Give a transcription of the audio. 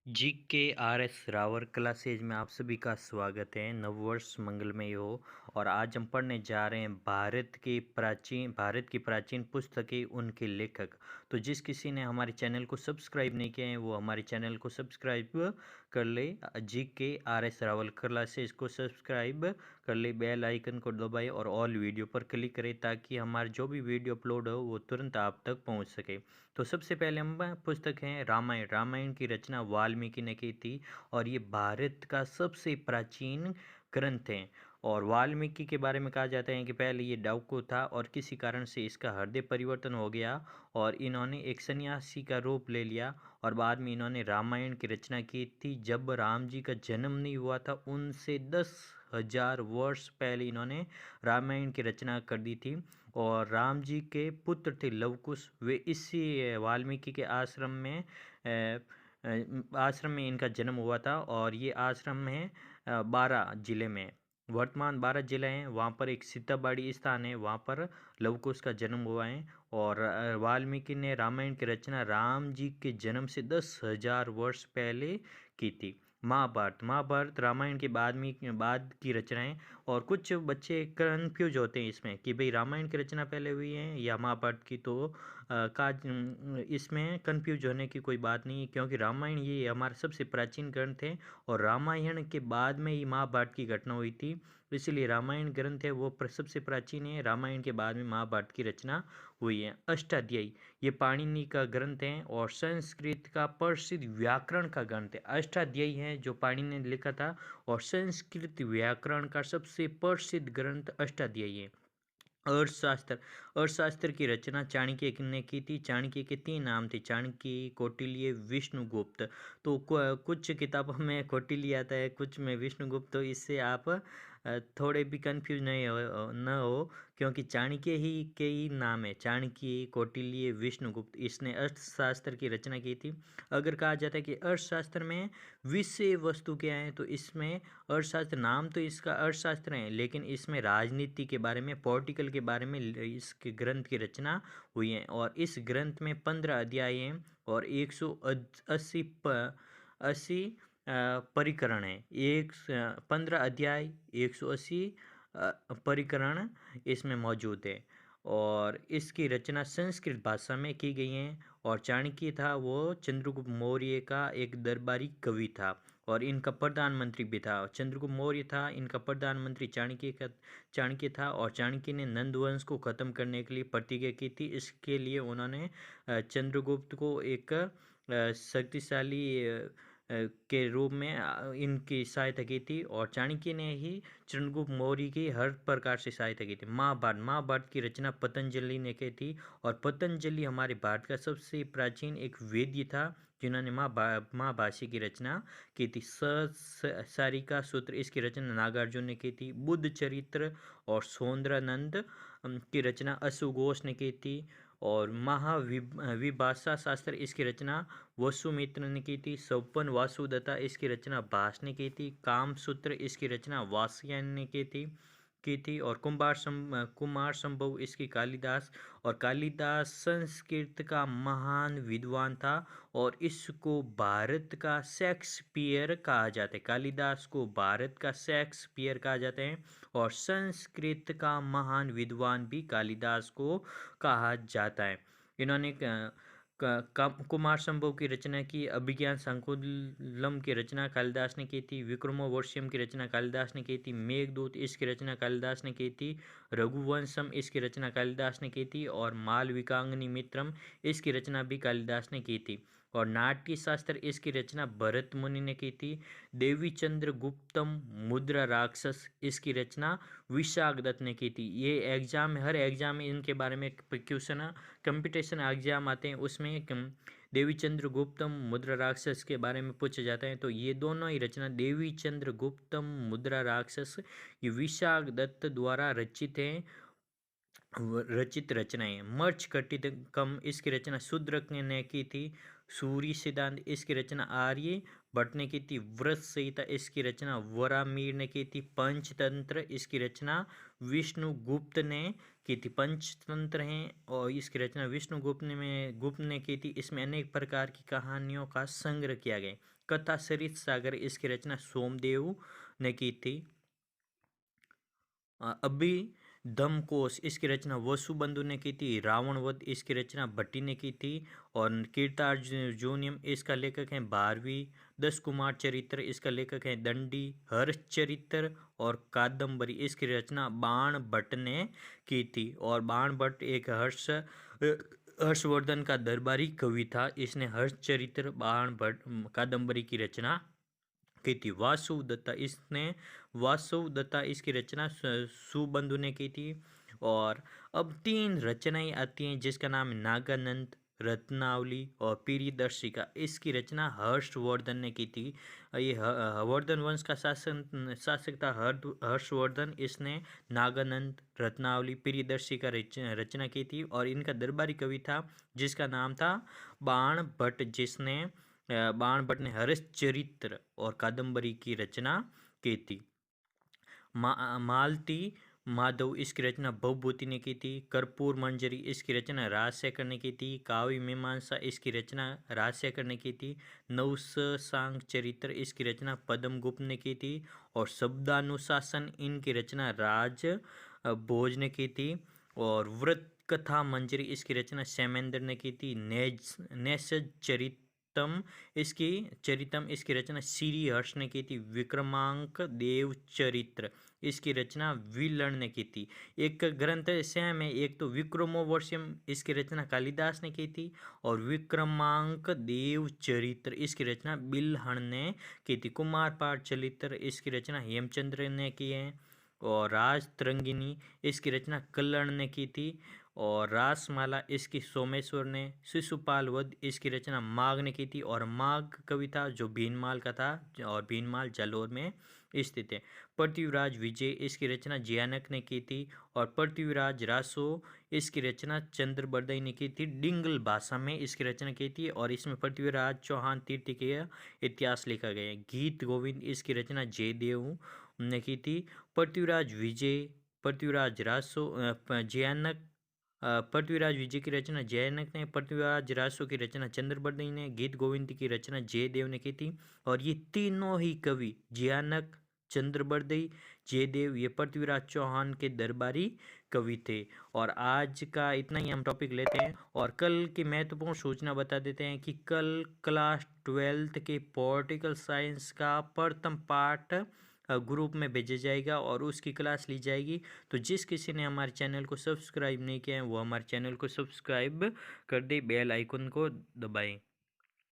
GKRS रावर classes में आप सभी का स्वागत है। नववर्ष मंगलमय हो। और आज हम पढ़ने जा रहे हैं भारत की प्राचीन पुस्तकें, उनके लेखक। तो जिस किसी ने हमारे चैनल को सब्सक्राइब नहीं किया है वो हमारे चैनल को सब्सक्राइब कर ले। GKRS रावल क्लासेज को सब्सक्राइब कर ले, बेल आइकन को दबाए और ऑल वीडियो पर क्लिक करें ताकि हमारे जो भी वीडियो अपलोड हो वो तुरंत आप तक पहुंच सके। तो सबसे पहले हम पुस्तक हैं रामायण। रामायण की रचना वाल्मीकि ने की थी और ये भारत का सबसे प्राचीन ग्रंथ है। और वाल्मीकि के बारे में कहा जाता है कि पहले ये डाकू था और किसी कारण से इसका हृदय परिवर्तन हो गया और इन्होंने एक सन्यासी का रूप ले लिया और बाद में इन्होंने रामायण की रचना की थी। जब राम जी का जन्म नहीं हुआ था उनसे 10,000 वर्ष पहले इन्होंने रामायण की रचना कर दी थी। और राम जी के पुत्र थे लवकुश, वे इसी वाल्मीकि के आश्रम में इनका जन्म हुआ था। और ये आश्रम है 12 जिले में, वर्तमान 12 जिले हैं। वहाँ पर एक सीताबाड़ी स्थान है, वहाँ पर लवकुश का जन्म हुआ है। और वाल्मीकि ने रामायण की रचना राम जी के जन्म से 10,000 वर्ष पहले की थी। महाभारत रामायण के बाद की रचनाएं। और कुछ बच्चे कंफ्यूज होते हैं इसमें कि भाई रामायण की रचना पहले हुई है या महाभारत की। तो इसमें कंफ्यूज होने की कोई बात नहीं है क्योंकि रामायण ये हमारा सबसे प्राचीन ग्रंथ है और रामायण के बाद में ही महाभारत की घटना हुई थी। इसलिए रामायण ग्रंथ है वो सबसे प्राचीन है। रामायण के बाद में महाभारत की रचना हुई है। अष्टाध्यायी ये पाणिनि का ग्रंथ है और संस्कृत का प्रसिद्ध व्याकरण का ग्रंथ है। अष्टाध्यायी है जो पाणिनि ने लिखा था और संस्कृत व्याकरण का सबसे प्रसिद्ध ग्रंथ अष्टाध्यायी है। अर्थशास्त्र की रचना चाणक्य ने की थी। चाणक्य के 3 नाम थे, चाणक्य, कौटिल्य, विष्णुगुप्त। तो कुछ किताबों में कौटिल्य आता है, कुछ में विष्णुगुप्त। तो इससे आप थोड़े भी कंफ्यूज नहीं न हो क्योंकि चाणक्य ही के ही नाम है, चाणक्य, कौटिल्य, विष्णुगुप्त। इसने अर्थशास्त्र की रचना की थी। अगर कहा जाता है कि अर्थशास्त्र में विषय वस्तु क्या है तो इसमें अर्थशास्त्र, नाम तो इसका अर्थशास्त्र है लेकिन इसमें राजनीति के बारे में, पॉलिटिकल के बारे में इसके ग्रंथ की रचना हुई है। और इस ग्रंथ में 15 अध्याय हैं और 180 परिकरण है। 15 अध्याय, 180 परिकरण इसमें मौजूद है। और इसकी रचना संस्कृत भाषा में की गई है। और चाणक्य था वो चंद्रगुप्त मौर्य का एक दरबारी कवि था और इनका प्रधानमंत्री भी था। चंद्रगुप्त मौर्य था इनका प्रधानमंत्री, चाणक्य था। और चाणक्य ने नंद वंश को ख़त्म करने के लिए प्रतिज्ञा की थी। इसके लिए उन्होंने चंद्रगुप्त को एक शक्तिशाली के रूप में इनकी सहायता की थी। और चाणक्य ने ही चंद्रगुप्त मौर्य की हर प्रकार से सहायता की थी। महाभारत की रचना पतंजलि ने की थी और पतंजलि हमारे भारत का सबसे प्राचीन एक वैद्य था जिन्होंने महाभाष्य की रचना की थी। सारिका सूत्र इसकी रचना नागार्जुन ने की थी। बुद्ध चरित्र और सौंदरानंद की रचना अश्वघोष ने की थी। और महाविभाषा शास्त्र इसकी रचना वसुमित्र ने की थी। सौपन वासुदत्ता इसकी रचना भास ने की थी। कामसूत्र इसकी रचना वात्स्यायन ने की थी। और कुमार संभव इसकी कालिदास। और कालिदास संस्कृत का महान विद्वान था और इसको भारत का शेक्सपियर कहा जाता है। कालिदास को भारत का शेक्सपियर कहा जाता है और संस्कृत का महान विद्वान भी कालिदास को कहा जाता है। इन्होंने कुमार संभव की रचना की। अभिज्ञान शाकुंतलम की रचना कालिदास ने की थी। विक्रमोर्वशीयम की रचना कालिदास ने की थी। मेघदूत इसकी रचना कालिदास ने की थी। रघुवंशम इसकी रचना कालिदास ने की थी। और मालविकाग्नि मित्रम इसकी रचना भी कालिदास ने की थी। और नाट्य शास्त्र इसकी रचना भरत मुनि ने की थी। देवी चंद्र गुप्तम मुद्रा राक्षस इसकी रचना विशाखदत्त ने की थी। ये हर एग्जाम में इनके बारे में क्वेश्चन, कंपटीशन एग्जाम आते हैं उसमें देवी चंद्र गुप्तम मुद्रा राक्षस के बारे में पूछा जाता है। तो ये दोनों ही रचना देवी चंद्र गुप्तम मुद्रा राक्षस ये विशाखदत्त द्वारा रचित रचनाएं। मर्च कटिकम इसकी रचना शूद्रक ने की थी। सूर्य सिद्धांत, इसकी रचना आर्य भट्ट ने की थी। व्रत संहिता, इसकी रचना वरामीर ने की थी। पंचतंत्र, इसकी रचना विष्णुगुप्त ने की थी। पंचतंत्र हैं और इसकी रचना गुप्त ने की थी। इसमें अनेक प्रकार की कहानियों का संग्रह किया गया। कथा सरित सागर, इसकी रचना सोमदेव ने की थी। अभिधम्मकोश, इसकी रचना वसुबंधु ने की थी। रावण वध, इसकी रचना भट्टी ने की थी। और कीर्तार्जुनीयम, इसका लेखक है भारवी। 10 कुमार चरित्र, इसका लेखक है दंडी। हर्षचरित्र और कादम्बरी, इसकी रचना बाण भट्ट ने की थी। और बाण भट्ट एक हर्षवर्धन का दरबारी कवि था। इसने हर्षचरित्र, बाण भट्ट, कादम्बरी की रचना की थी। वासु दत्ता, इसकी रचना सुबंधु ने की थी। और अब 3 रचनाएं आती हैं जिसका नाम है नागानंद, रत्नावली और प्रियदर्शिका। इसकी रचना हर्षवर्धन ने की थी। ये वर्धन वंश का शासक था हर्षवर्धन। इसने नागानंद, रत्नावली, प्रियदर्शिका रचना की थी। और इनका दरबारी कवि था जिसका नाम था बाण भट्ट, बाण भट्ट ने हर्षचरित्र और कादम्बरी की रचना की थी। मालती माधव, इसकी रचना भवभूति ने की थी। कर्पूर मंजरी, इसकी रचना राजशेखर ने की थी। काव्य मीमांसा, इसकी रचना राजशेखर ने की थी। नवसांग चरित्र, इसकी रचना पद्मगुप्त ने की थी। और शब्दानुशासन, इनकी रचना राज भोज ने की थी। और व्रत कथा मंजरी, इसकी रचना क्षेमेंद्र ने की थी। नेषज चरितम, इसकी रचना श्री हर्ष ने की थी। विक्रमांक देव चरित्र, इसकी रचना विलण ने की थी। एक ग्रंथ सेम है, एक तो विक्रमोर्वशीयम, इसकी रचना कालिदास ने की थी। और विक्रमांक देव चरित्र, इसकी रचना बिल्हण ने की थी। कुमारपाठ चरित्र, इसकी रचना हेमचंद्र ने की है। और राजतरंगिणी, इसकी रचना कल्लण ने की थी। और रासमाला, इसकी सोमेश्वर ने। शिशुपाल वध, इसकी रचना माघ ने की थी। और माघ कविता जो भीनमाल का था, और भीनमाल जालौर में स्थित है। पृथ्वीराज विजय, इसकी रचना जयानक ने की थी। और पृथ्वीराज रासो, इसकी रचना चंद्रबरदई ने की थी। डिंगल भाषा में इसकी रचना की थी। और इसमें पृथ्वीराज चौहान तृतीय इतिहास लिखा गया है। गीत गोविंद, इसकी रचना जयदेव ने की थी। पृथ्वीराज विजय, पृथ्वीराज रासो, जयानक, पृथ्वीराज विजय की रचना जयनक ने। पृथ्वीराज रासो की रचना चंद्रबरदई ने। गीत गोविंद की रचना जयदेव ने की थी। और ये तीनों ही कवि, जयानक, चंद्रबरदई, जयदेव, ये पृथ्वीराज चौहान के दरबारी कवि थे। और आज का इतना ही हम टॉपिक लेते हैं। और कल की महत्वपूर्ण सूचना बता देते हैं कि कल क्लास 12th के पॉलिटिकल साइंस का प्रथम पाठ ग्रुप में भेजा जाएगा और उसकी क्लास ली जाएगी। तो जिस किसी ने हमारे चैनल को सब्सक्राइब नहीं किया है वो हमारे चैनल को सब्सक्राइब कर दे, बेल आइकन को दबाएं।